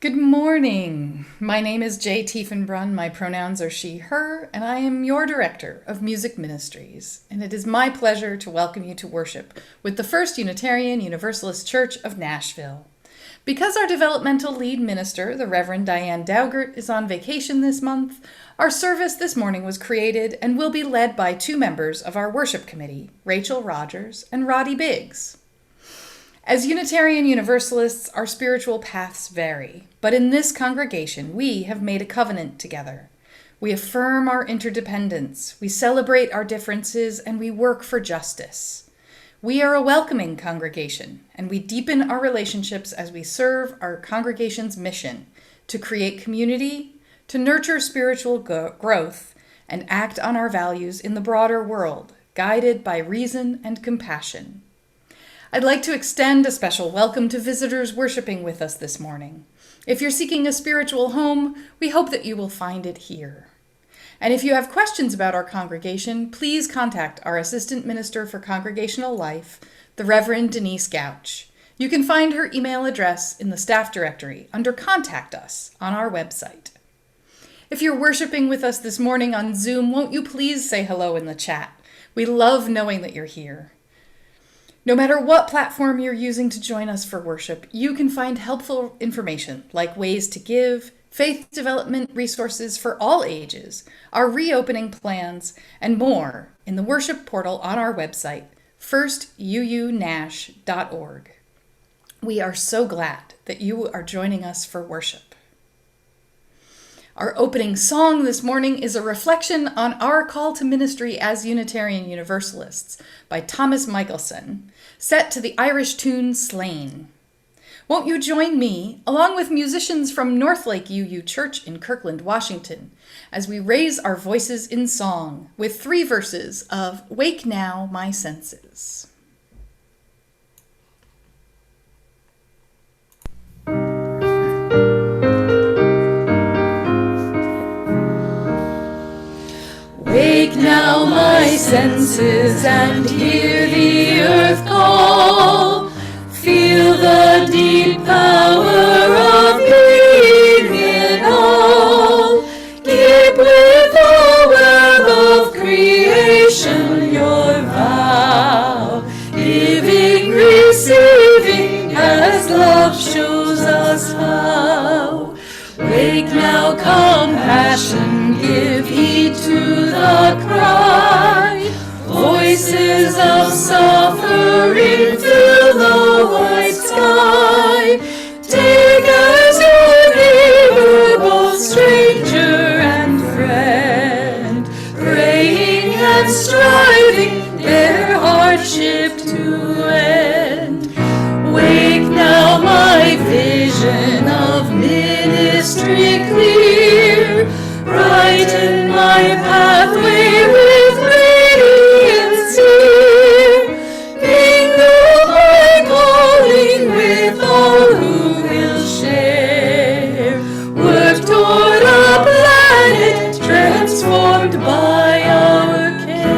Good morning. My name is Jay Tiefenbrunn. My pronouns are she, her, and I am your Director of Music Ministries. And it is my pleasure to welcome you to worship with the First Unitarian Universalist Church of Nashville. Because our developmental lead minister, the Reverend Diane Daugert, is on vacation this month, our service this morning was created and will be led by two members of our worship committee, Rachel Rogers and Roddy Biggs. As Unitarian Universalists, our spiritual paths vary, but in this congregation, we have made a covenant together. We affirm our interdependence, we celebrate our differences, and we work for justice. We are a welcoming congregation, and we deepen our relationships as we serve our congregation's mission to create community, to nurture spiritual growth, and act on our values in the broader world, guided by reason and compassion. I'd like to extend a special welcome to visitors worshiping with us this morning. If you're seeking a spiritual home, we hope that you will find it here. And if you have questions about our congregation, please contact our Assistant Minister for Congregational Life, the Reverend Denise Gouch. You can find her email address in the staff directory under Contact Us on our website. If you're worshiping with us this morning on Zoom, won't you please say hello in the chat? We love knowing that you're here. No matter what platform you're using to join us for worship, you can find helpful information like ways to give, faith development resources for all ages, our reopening plans, and more in the worship portal on our website, firstuunash.org. We are so glad that you are joining us for worship. Our opening song this morning is a reflection on our call to ministry as Unitarian Universalists by Thomas Michelson, set to the Irish tune Slain. Won't you join me, along with musicians from Northlake UU Church in Kirkland, Washington, as we raise our voices in song with 3 verses of Wake Now, My Senses. Wake now, my senses, and hear the earth call. Feel the deep power of being in all. Keep with the web of creation your vow. Giving, receiving, as love shows us how. Wake now, compassion, give heed to the cry. Voices of suffering fill the white sky. Take as your neighbor both stranger and friend, praying and striving their hardship to end. Wake now, my vision of ministry clear. Brighten my pathway with radiance here. Mingle my calling with all who will share. Work toward a planet transformed by our care.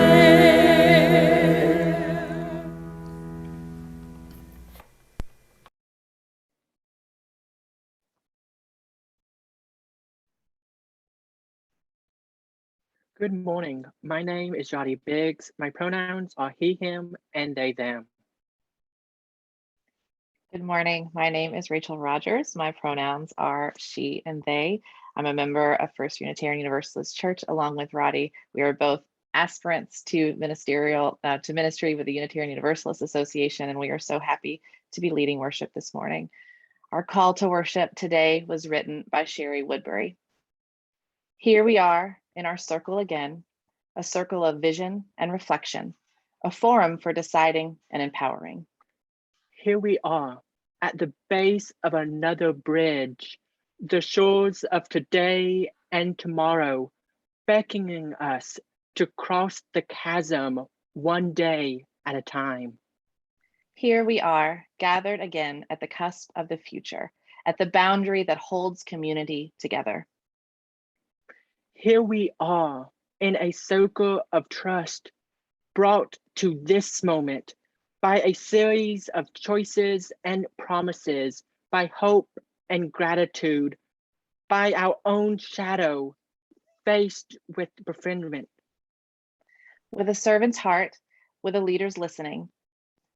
Good morning. My name is Roddy Biggs. My pronouns are he, him, and they, them. Good morning. My name is Rachel Rogers. My pronouns are she and they. I'm a member of First Unitarian Universalist Church along with Roddy. We are both aspirants to ministry with the Unitarian Universalist Association, and we are so happy to be leading worship this morning. Our call to worship today was written by Sherry Woodbury. Here we are in our circle again, a circle of vision and reflection, a forum for deciding and empowering. Here we are at the base of another bridge, the shores of today and tomorrow, beckoning us to cross the chasm one day at a time. Here we are, gathered again at the cusp of the future, at the boundary that holds community together. Here we are in a circle of trust, brought to this moment by a series of choices and promises, by hope and gratitude by our own shadow faced with befriendment. With a servant's heart, with a leader's listening,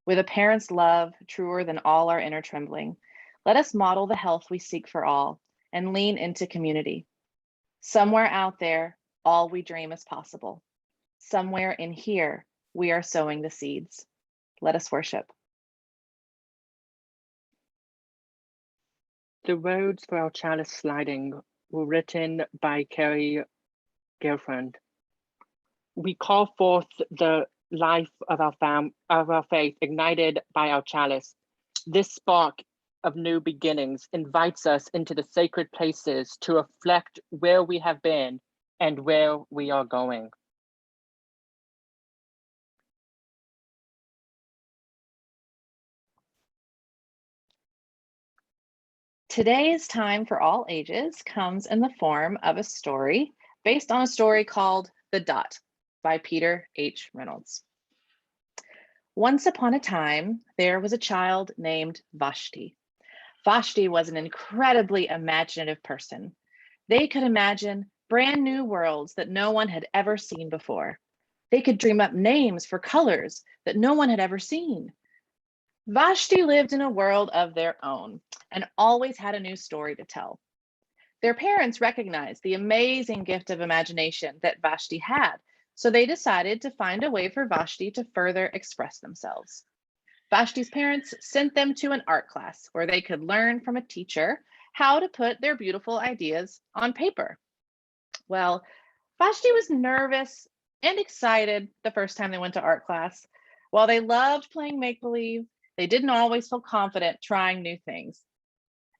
with a parent's love truer than all our inner trembling, let us model the health we seek for all and lean into community. Somewhere out there, all we dream is possible. Somewhere in here, we are sowing the seeds. Let us worship. The words for our chalice sliding were written by Carrie Girlfriend. We call forth the life of our faith ignited by our chalice. This spark of new beginnings invites us into the sacred places to reflect where we have been and where we are going. Today's Time for All Ages comes in the form of a story based on a story called The Dot by Peter H. Reynolds. Once upon a time, there was a child named Vashti. Vashti was an incredibly imaginative person. They could imagine brand new worlds that no one had ever seen before. They could dream up names for colors that no one had ever seen. Vashti lived in a world of their own and always had a new story to tell. Their parents recognized the amazing gift of imagination that Vashti had, so they decided to find a way for Vashti to further express themselves. Vashti's parents sent them to an art class where they could learn from a teacher how to put their beautiful ideas on paper. Well, Vashti was nervous and excited the first time they went to art class. While they loved playing make-believe, they didn't always feel confident trying new things.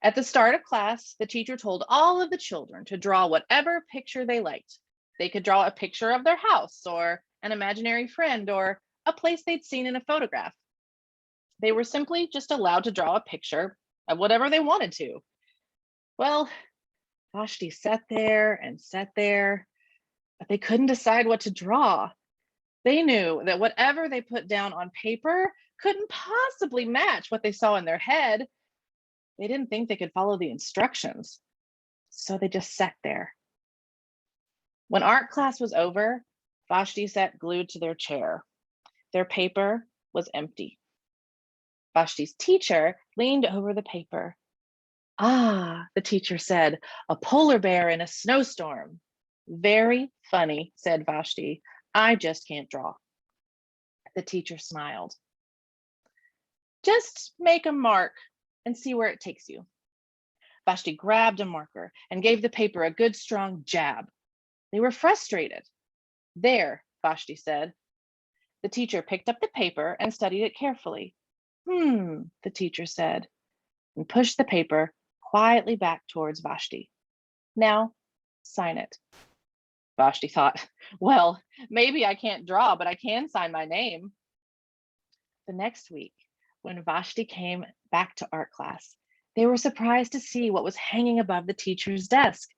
At the start of class, the teacher told all of the children to draw whatever picture they liked. They could draw a picture of their house or an imaginary friend or a place they'd seen in a photograph. They were simply just allowed to draw a picture of whatever they wanted to. Well, Vashti sat there, but they couldn't decide what to draw. They knew that whatever they put down on paper couldn't possibly match what they saw in their head. They didn't think they could follow the instructions, so they just sat there. When art class was over, Vashti sat glued to their chair. Their paper was empty. Vashti's teacher leaned over the paper. "Ah," the teacher said, "a polar bear in a snowstorm." "Very funny," said Vashti. "I just can't draw." The teacher smiled. "Just make a mark and see where it takes you." Vashti grabbed a marker and gave the paper a good strong jab. They were frustrated. "There," Vashti said. The teacher picked up the paper and studied it carefully. The teacher said, and pushed the paper quietly back towards Vashti. "Now, sign it." Vashti thought, "Well, maybe I can't draw, but I can sign my name." The next week, when Vashti came back to art class, they were surprised to see what was hanging above the teacher's desk.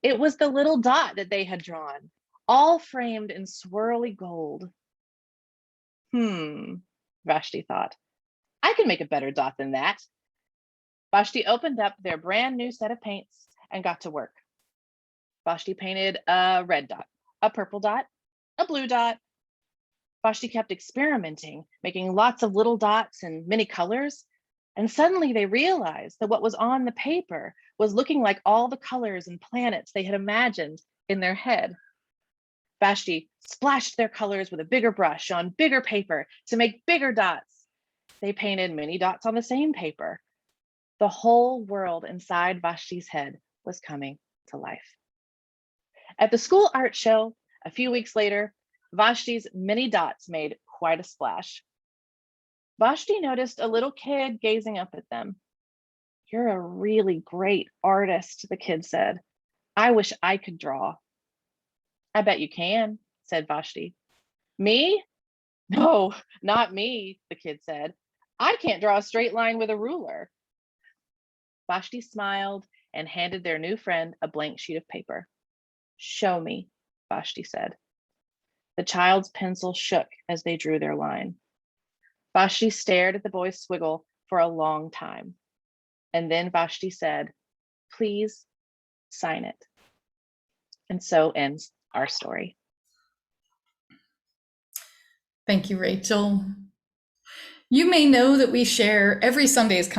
It was the little dot that they had drawn, all framed in swirly gold. Vashti thought, "I can make a better dot than that." Vashti opened up their brand new set of paints and got to work. Vashti painted a red dot, a purple dot, a blue dot. Vashti kept experimenting, making lots of little dots and many colors. And suddenly they realized that what was on the paper was looking like all the colors and planets they had imagined in their head. Vashti splashed their colors with a bigger brush on bigger paper to make bigger dots. They painted many dots on the same paper. The whole world inside Vashti's head was coming to life. At the school art show, a few weeks later, Vashti's many dots made quite a splash. Vashti noticed a little kid gazing up at them. "You're a really great artist," the kid said. "I wish I could draw." "I bet you can," said Vashti. "Me? No, not me," the kid said. "I can't draw a straight line with a ruler." Vashti smiled and handed their new friend a blank sheet of paper. "Show me," Vashti said. The child's pencil shook as they drew their line. Vashti stared at the boy's squiggle for a long time. And then Vashti said, please sign it. And so ends our story. Thank you, Rachel. You may know that we share every Sunday's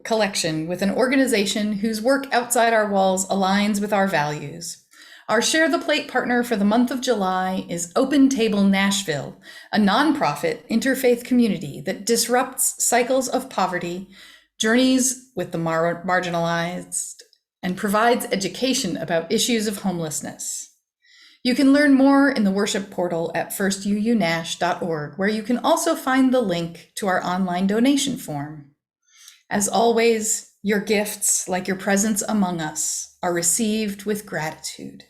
collection with an organization whose work outside our walls aligns with our values. Our Share the Plate partner for the month of July is Open Table Nashville, a nonprofit interfaith community that disrupts cycles of poverty, journeys with the marginalized, and provides education about issues of homelessness. You can learn more in the worship portal at firstuunash.org, where you can also find the link to our online donation form. As always, your gifts, like your presence among us, are received with gratitude.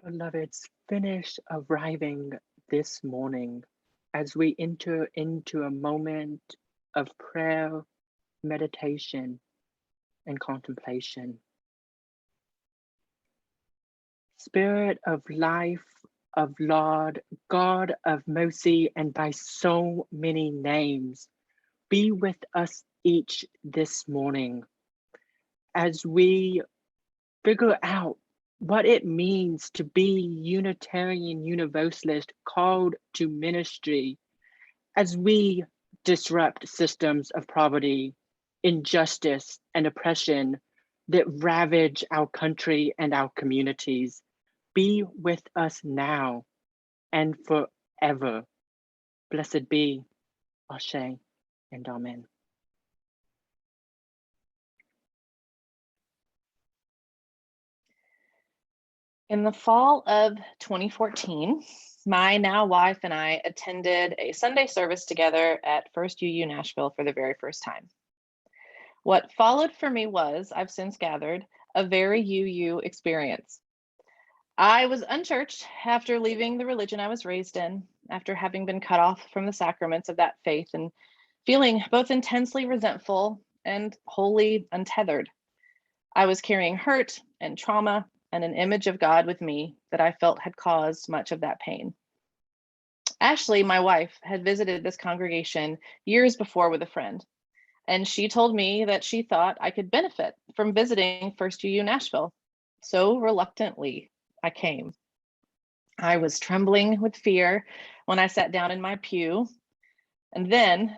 Beloveds, finish arriving this morning as we enter into a moment of prayer, meditation, and contemplation. Spirit of life, of Lord, God of mercy, and by so many names, be with us each this morning as we figure out what it means to be Unitarian Universalist called to ministry, as we disrupt systems of poverty, injustice, and oppression that ravage our country and our communities. Be with us now and forever. Blessed be, Ashe, and Amen. In the fall of 2014, my now wife and I attended a Sunday service together at First UU Nashville for the very first time. What followed for me was, I've since gathered, a very UU experience. I was unchurched after leaving the religion I was raised in, after having been cut off from the sacraments of that faith and feeling both intensely resentful and wholly untethered. I was carrying hurt and trauma and an image of God with me that I felt had caused much of that pain. Ashley, my wife, had visited this congregation years before with a friend, and she told me that she thought I could benefit from visiting First UU Nashville. So reluctantly, I came. I was trembling with fear when I sat down in my pew, and then,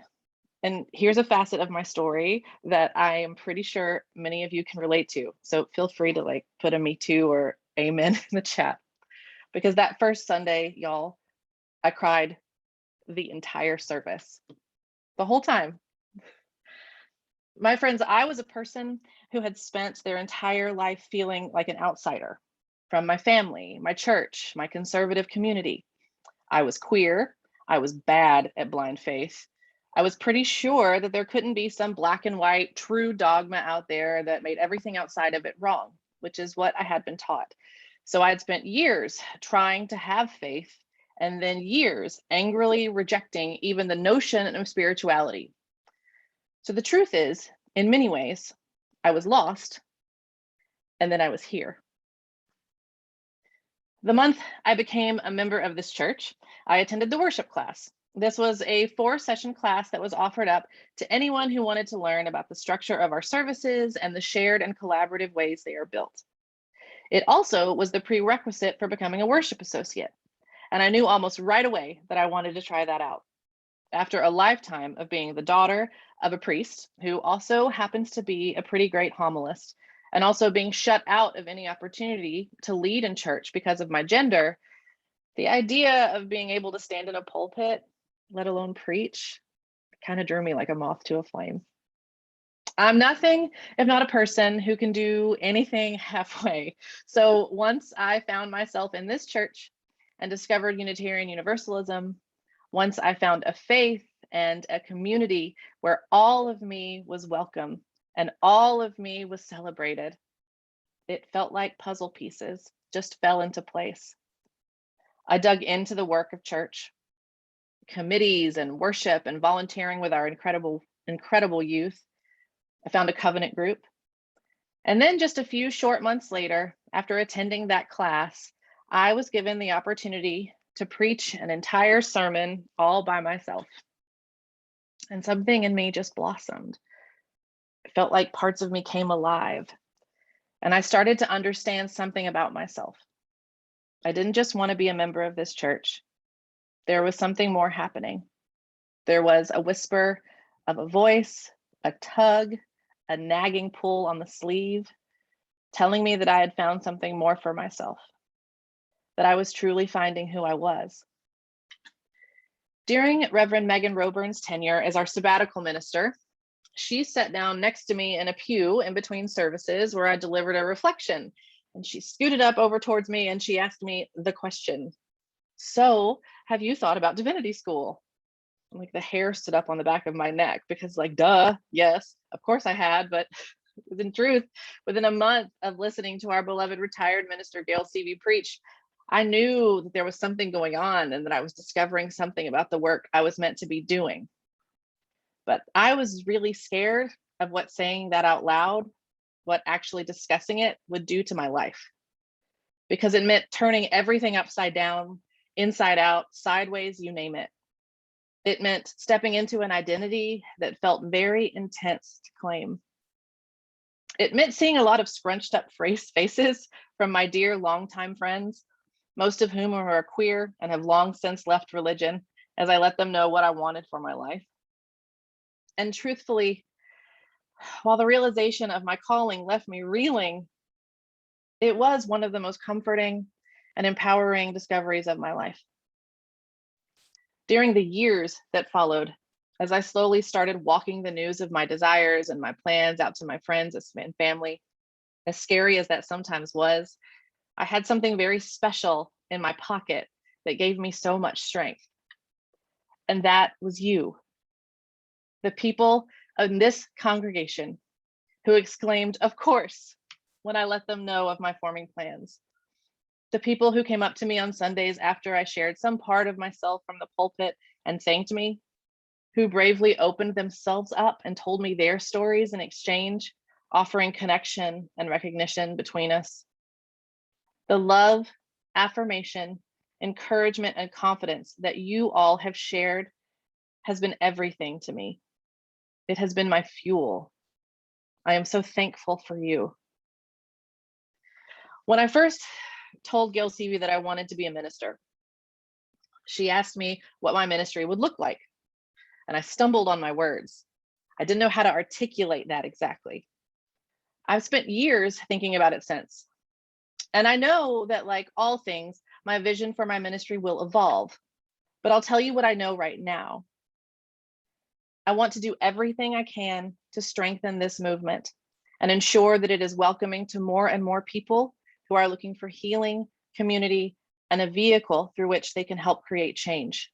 and here's a facet of my story that I am pretty sure many of you can relate to. So feel free to put a me too or amen in the chat. Because that first Sunday, y'all, I cried the entire service, the whole time. My friends, I was a person who had spent their entire life feeling like an outsider from my family, my church, my conservative community. I was queer. I was bad at blind faith. I was pretty sure that there couldn't be some black and white true dogma out there that made everything outside of it wrong, which is what I had been taught. So I had spent years trying to have faith and then years angrily rejecting even the notion of spirituality. So the truth is, in many ways, I was lost and then I was here. The month I became a member of this church, I attended the worship class. This was a 4-session class that was offered up to anyone who wanted to learn about the structure of our services and the shared and collaborative ways they are built. It also was the prerequisite for becoming a worship associate, and I knew almost right away that I wanted to try that out. After a lifetime of being the daughter of a priest who also happens to be a pretty great homilist, and also being shut out of any opportunity to lead in church because of my gender, the idea of being able to stand in a pulpit, let alone preach, kind of drew me like a moth to a flame. I'm nothing if not a person who can do anything halfway. So once I found myself in this church and discovered Unitarian Universalism, once I found a faith and a community where all of me was welcome and all of me was celebrated, it felt like puzzle pieces just fell into place. I dug into the work of church, committees and worship and volunteering with our incredible youth. I found a covenant group. And then just a few short months later, after attending that class, I was given the opportunity to preach an entire sermon all by myself. And something in me just blossomed. It felt like parts of me came alive. And I started to understand something about myself. I didn't just want to be a member of this church. There was something more happening. There was a whisper of a voice, a tug, a nagging pull on the sleeve, telling me that I had found something more for myself, that I was truly finding who I was. During Reverend Megan Roburn's tenure as our sabbatical minister, she sat down next to me in a pew in between services where I delivered a reflection. And she scooted up over towards me and she asked me the question, "So, have you thought about divinity school?" Like the hair stood up on the back of my neck because duh, yes, of course I had, but in truth, within a month of listening to our beloved retired minister Gail Seavey preach, I knew that there was something going on and that I was discovering something about the work I was meant to be doing. But I was really scared of what saying that out loud, what actually discussing it would do to my life. Because it meant turning everything upside down, inside out, sideways, you name it. It meant stepping into an identity that felt very intense to claim. It meant seeing a lot of scrunched up faces from my dear longtime friends, most of whom are queer and have long since left religion, as I let them know what I wanted for my life. And truthfully, while the realization of my calling left me reeling, it was one of the most comforting and empowering discoveries of my life. During the years that followed, as I slowly started walking the news of my desires and my plans out to my friends and family, as scary as that sometimes was, I had something very special in my pocket that gave me so much strength. And that was you, the people in this congregation who exclaimed, "Of course," when I let them know of my forming plans. The people who came up to me on Sundays after I shared some part of myself from the pulpit and thanked me, who bravely opened themselves up and told me their stories in exchange, offering connection and recognition between us. The love, affirmation, encouragement, and confidence that you all have shared has been everything to me. It has been my fuel. I am so thankful for you. When I first told Gail Seavey that I wanted to be a minister, she asked me what my ministry would look like, and I stumbled on my words. I didn't know how to articulate that exactly. I've spent years thinking about it since. And I know that, like all things, my vision for my ministry will evolve. But I'll tell you what I know right now. I want to do everything I can to strengthen this movement and ensure that it is welcoming to more and more people who are looking for healing, community, and a vehicle through which they can help create change.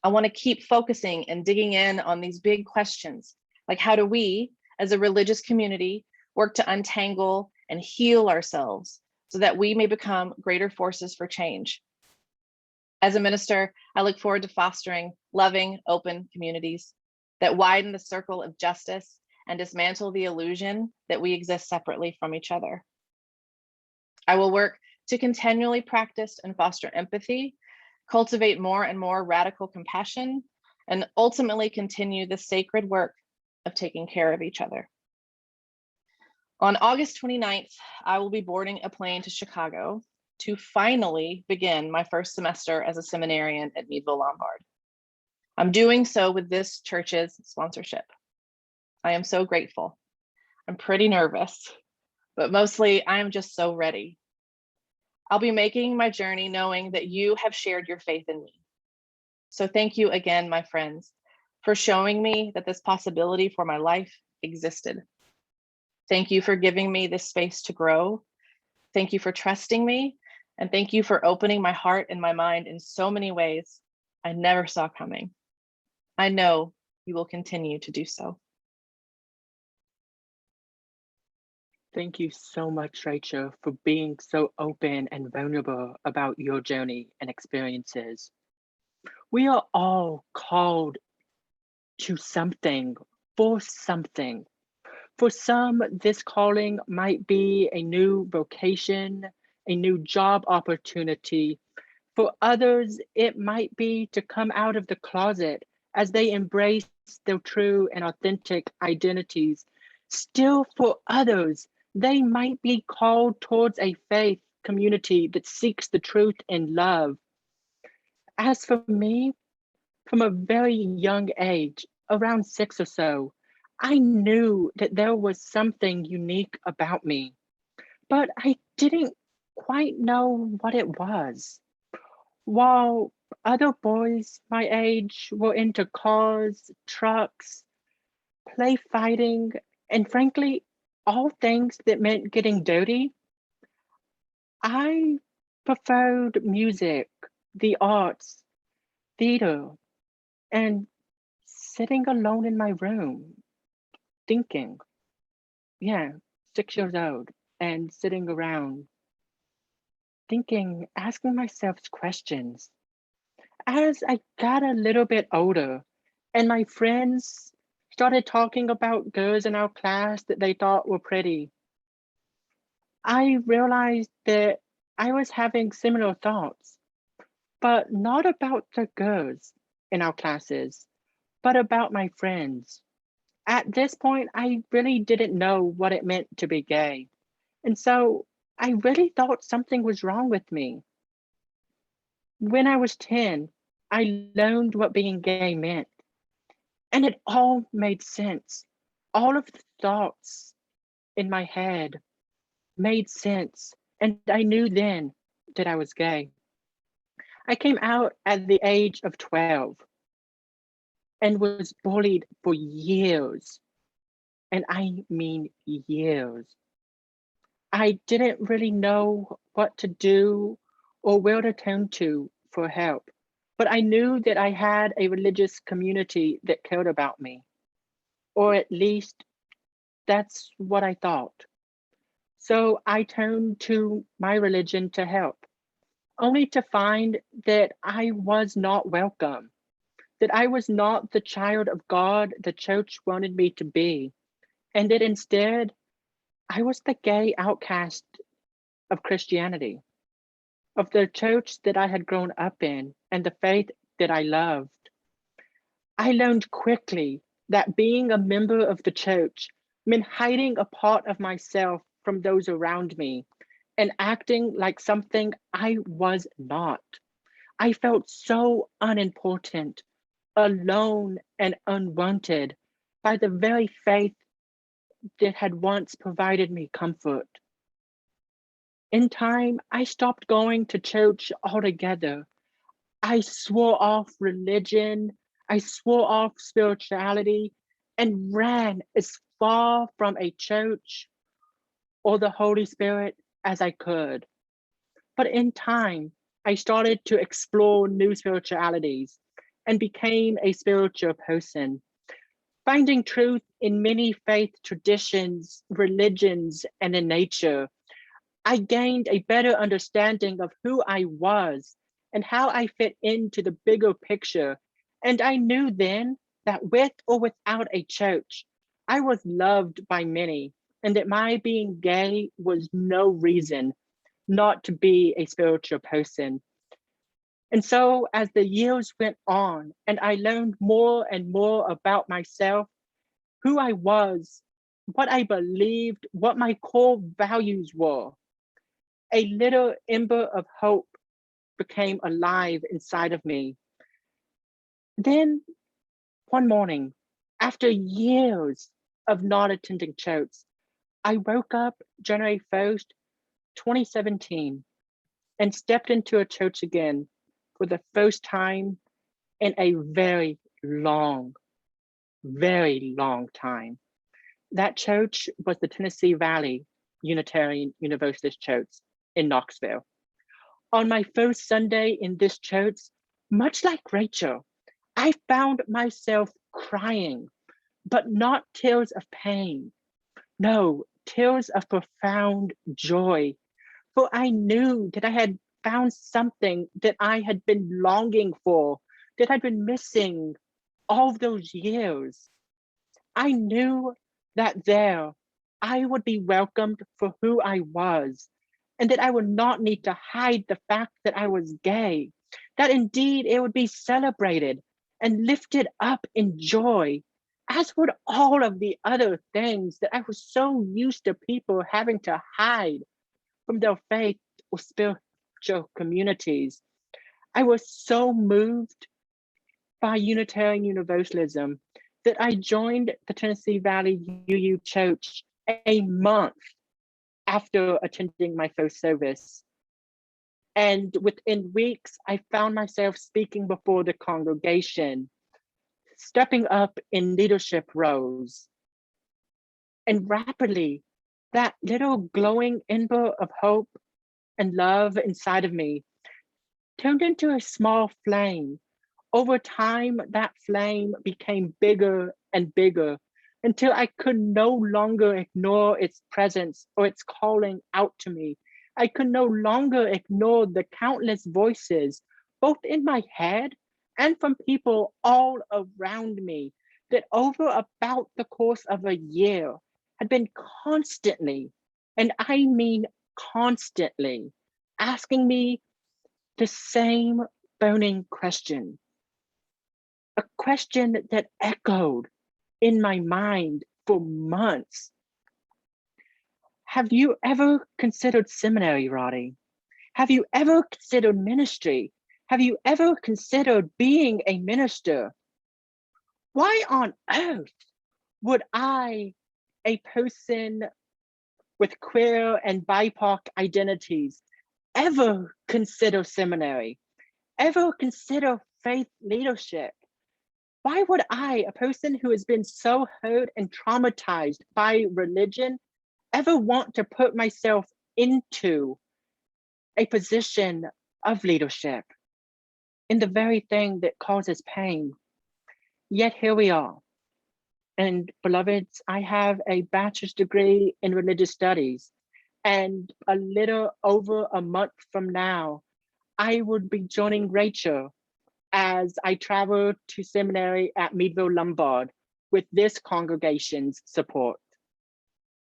I want to keep focusing and digging in on these big questions, like how do we, as a religious community, work to untangle and heal ourselves so that we may become greater forces for change. As a minister, I look forward to fostering loving, open communities that widen the circle of justice and dismantle the illusion that we exist separately from each other. I will work to continually practice and foster empathy, cultivate more and more radical compassion, and ultimately continue the sacred work of taking care of each other. On August 29th, I will be boarding a plane to Chicago to finally begin my first semester as a seminarian at Meadville Lombard. I'm doing so with this church's sponsorship. I am so grateful. I'm pretty nervous, but mostly I am just so ready. I'll be making my journey knowing that you have shared your faith in me. So thank you again, my friends, for showing me that this possibility for my life existed. Thank you for giving me this space to grow. Thank you for trusting me. And thank you for opening my heart and my mind in so many ways I never saw coming. I know you will continue to do so. Thank you so much, Rachel, for being so open and vulnerable about your journey and experiences. We are all called to something, for something. For some, this calling might be a new vocation, a new job opportunity. For others, it might be to come out of the closet as they embrace their true and authentic identities. Still, for others, they might be called towards a faith community that seeks the truth and love. As for me, from a very young age, around 6 or so, I knew that there was something unique about me, but I didn't quite know what it was. While other boys my age were into cars, trucks, play fighting, and frankly, all things that meant getting dirty, I preferred music, the arts, theater, and sitting alone in my room, thinking. Yeah, 6 years old, and sitting around, thinking, asking myself questions. As I got a little bit older and my friends started talking about girls in our class that they thought were pretty, I realized that I was having similar thoughts, but not about the girls in our classes, but about my friends. At this point, I really didn't know what it meant to be gay. And so I really thought something was wrong with me. When I was 10, I learned what being gay meant, and it all made sense. All of the thoughts in my head made sense, and I knew then that I was gay. I came out at the age of 12 and was bullied for years, and I mean years. I didn't really know what to do or where to turn to for help, but I knew that I had a religious community that cared about me, or at least that's what I thought. So I turned to my religion to help, only to find that I was not welcome, that I was not the child of God the church wanted me to be, and that instead I was the gay outcast of Christianity, of the church that I had grown up in and the faith that I loved. I learned quickly that being a member of the church meant hiding a part of myself from those around me and acting like something I was not. I felt so unimportant, alone, and unwanted by the very faith that had once provided me comfort. In time, I stopped going to church altogether. I swore off religion, I swore off spirituality, and ran as far from a church or the Holy Spirit as I could. But in time, I started to explore new spiritualities and became a spiritual person, finding truth in many faith traditions, religions, and in nature. I gained a better understanding of who I was and how I fit into the bigger picture. And I knew then that with or without a church, I was loved by many, and that my being gay was no reason not to be a spiritual person. And so, as the years went on and I learned more and more about myself, who I was, what I believed, what my core values were, a little ember of hope became alive inside of me. Then one morning, after years of not attending church, I woke up January 1st, 2017, and stepped into a church again for the first time in a very long time. That church was the Tennessee Valley Unitarian Universalist Church in Knoxville. On my first Sunday in this church, much like Rachel, I found myself crying, but not tears of pain. No, tears of profound joy. For I knew that I had found something that I had been longing for, that I'd been missing all those years. I knew that there I would be welcomed for who I was, and that I would not need to hide the fact that I was gay, that indeed it would be celebrated and lifted up in joy, as would all of the other things that I was so used to people having to hide from their faith or spiritual communities. I was so moved by Unitarian Universalism that I joined the Tennessee Valley UU Church a month after attending my first service. And within weeks, I found myself speaking before the congregation, stepping up in leadership roles. And rapidly, that little glowing ember of hope and love inside of me turned into a small flame. Over time, that flame became bigger and bigger until I could no longer ignore its presence or its calling out to me. I could no longer ignore the countless voices, both in my head and from people all around me, that over about the course of a year had been constantly, and I mean constantly, asking me the same burning question. A question that echoed in my mind for months. Have you ever considered seminary, Roddy? Have you ever considered ministry? Have you ever considered being a minister? Why on earth would I, a person with queer and BIPOC identities, ever consider seminary? Ever consider faith leadership? Why would I, a person who has been so hurt and traumatized by religion, ever want to put myself into a position of leadership in the very thing that causes pain. Yet here we are. And beloveds, I have a bachelor's degree in religious studies, and a little over a month from now, I would be joining Rachel as I travel to seminary at Meadville Lombard with this congregation's support.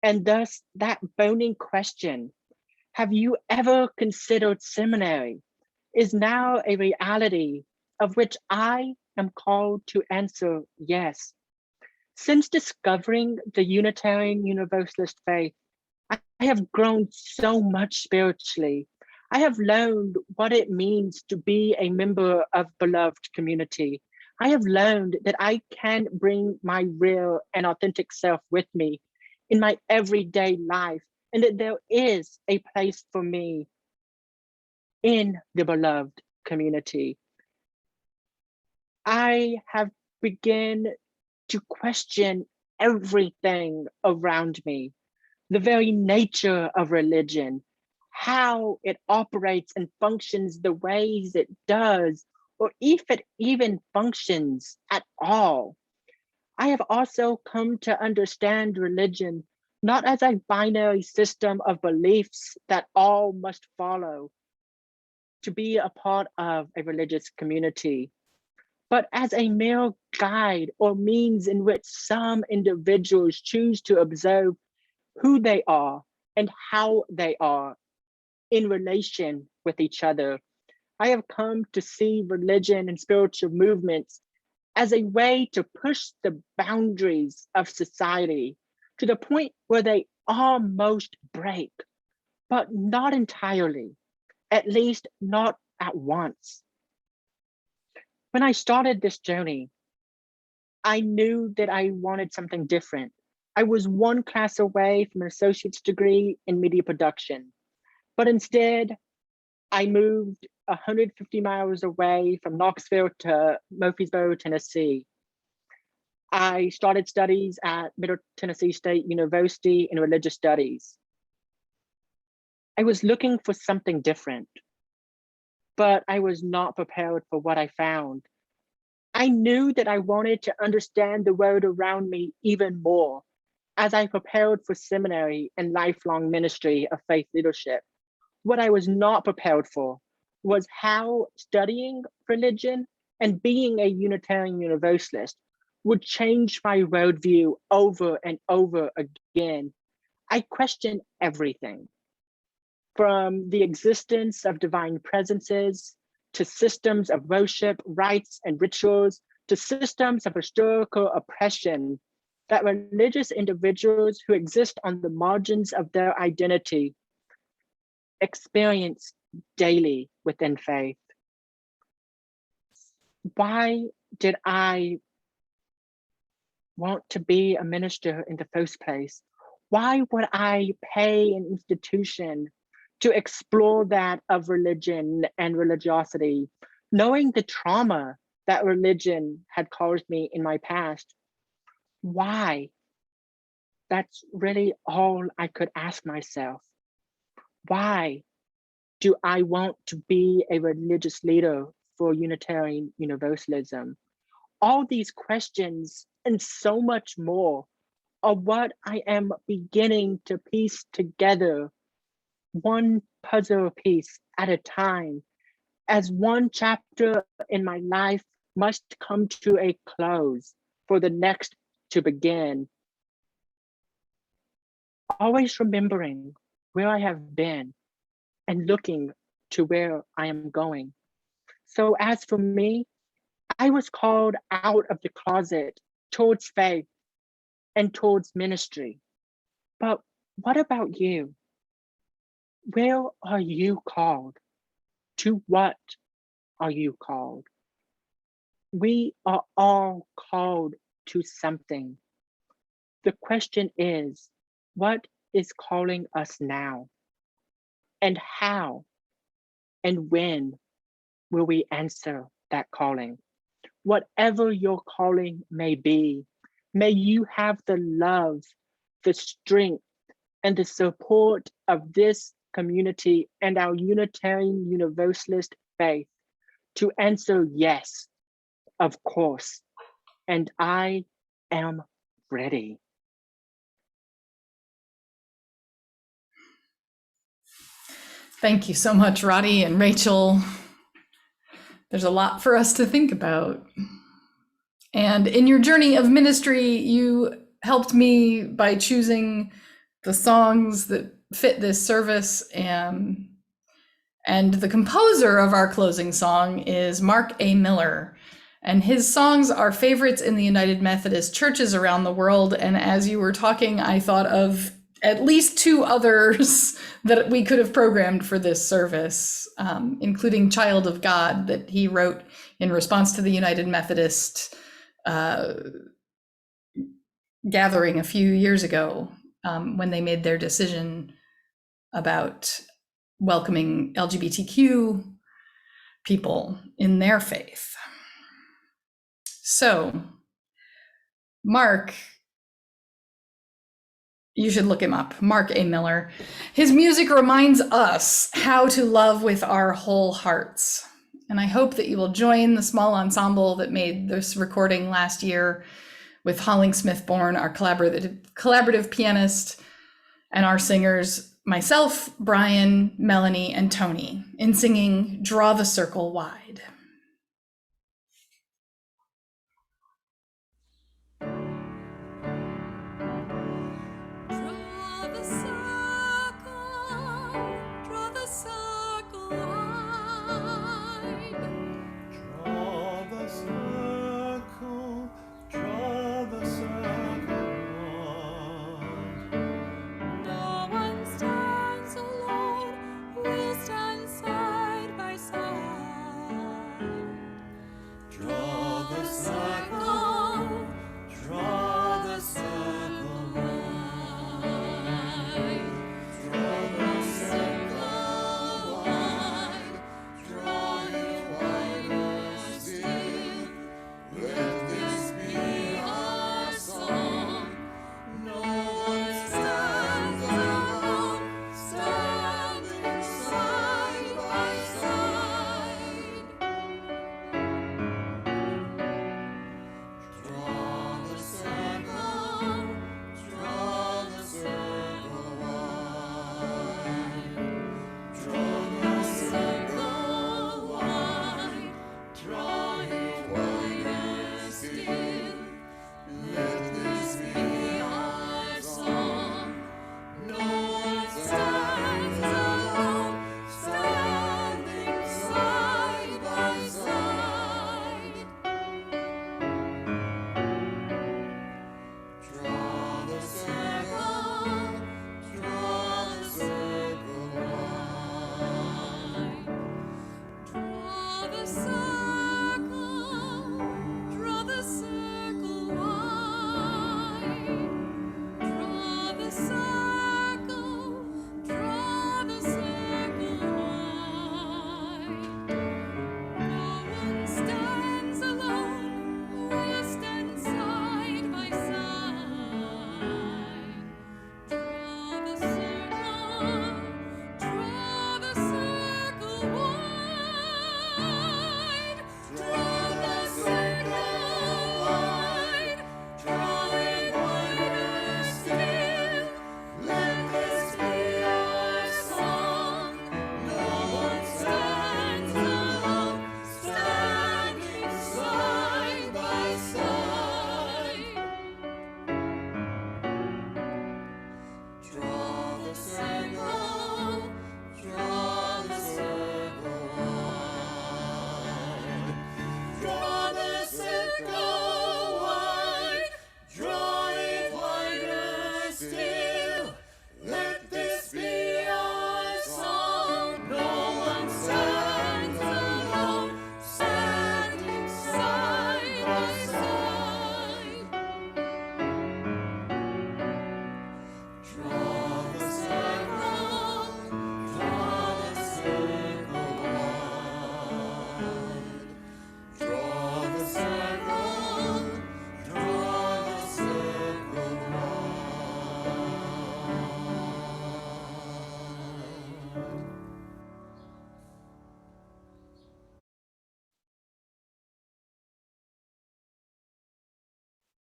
And thus that burning question, have you ever considered seminary, is now a reality of which I am called to answer yes. Since discovering the Unitarian Universalist faith, I have grown so much spiritually. I have learned what it means to be a member of beloved community. I have learned that I can bring my real and authentic self with me in my everyday life, and that there is a place for me in the beloved community. I have begun to question everything around me, the very nature of religion, how it operates and functions the ways it does, or if it even functions at all. I have also come to understand religion not as a binary system of beliefs that all must follow to be a part of a religious community, but as a mere guide or means in which some individuals choose to observe who they are and how they are in relation with each other. I have come to see religion and spiritual movements as a way to push the boundaries of society to the point where they almost break, but not entirely, at least not at once. When I started this journey, I knew that I wanted something different. I was one class away from an associate's degree in media production, but instead I moved 150 miles away from Knoxville to Murfreesboro, Tennessee. I started studies at Middle Tennessee State University in religious studies. I was looking for something different, but I was not prepared for what I found. I knew that I wanted to understand the world around me even more as I prepared for seminary and lifelong ministry of faith leadership. What I was not prepared for was how studying religion and being a Unitarian Universalist would change my worldview over and over again. I questioned everything, from the existence of divine presences, to systems of worship, rites, and rituals, to systems of historical oppression that religious individuals who exist on the margins of their identity experience daily within faith. Why did I want to be a minister in the first place? Why would I pay an institution to explore that of religion and religiosity, knowing the trauma that religion had caused me in my past? Why? That's really all I could ask myself. Why do I want to be a religious leader for Unitarian Universalism? All these questions and so much more are what I am beginning to piece together, one puzzle piece at a time, as one chapter in my life must come to a close for the next to begin. Always remembering where I have been and looking to where I am going. So as for me, I was called out of the closet towards faith and towards ministry. But what about you? Where are you called? To what are you called? We are all called to something. The question is, what is calling us now? And how and when will we answer that calling? Whatever your calling may be, may you have the love, the strength, and the support of this community and our Unitarian Universalist faith to answer yes, of course, and I am ready. Thank you so much, Roddy and Rachel. There's a lot for us to think about. And in your journey of ministry, you helped me by choosing the songs that fit this service. And the composer of our closing song is Mark A. Miller. And his songs are favorites in the United Methodist churches around the world. And as you were talking, I thought of at least 2 others that we could have programmed for this service, including Child of God, that he wrote in response to the United Methodist gathering a few years ago, when they made their decision about welcoming LGBTQ people in their faith. So, Mark, you should look him up, Mark A. Miller. His music reminds us how to love with our whole hearts. And I hope that you will join the small ensemble that made this recording last year with Hollingsmith-Bourne, our collaborative pianist, and our singers, myself, Brian, Melanie, and Tony, in singing Draw the Circle Wide. Stand side by side.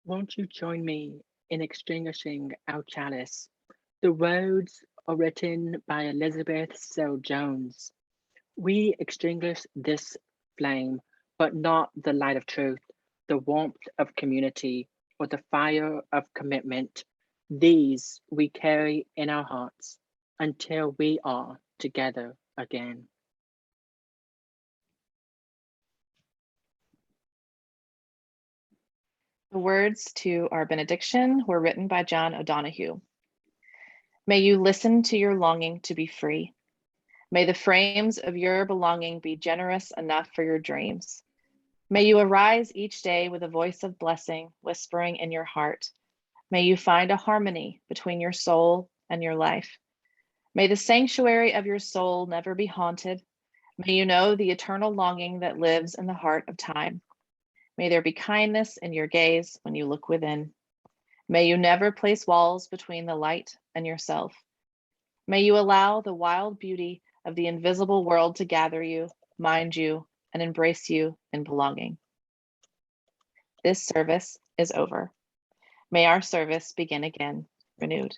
Won't you join me in extinguishing our chalice? The words are written by Elizabeth Searle Jones. We extinguish this flame, but not the light of truth, the warmth of community, or the fire of commitment. These we carry in our hearts until we are together again. The words to our benediction were written by John O'Donohue. May you listen to your longing to be free. May the frames of your belonging be generous enough for your dreams. May you arise each day with a voice of blessing whispering in your heart. May you find a harmony between your soul and your life. May the sanctuary of your soul never be haunted. May you know the eternal longing that lives in the heart of time. May there be kindness in your gaze when you look within. May you never place walls between the light and yourself. May you allow the wild beauty of the invisible world to gather you, mind you, and embrace you in belonging. This service is over. May our service begin again, renewed.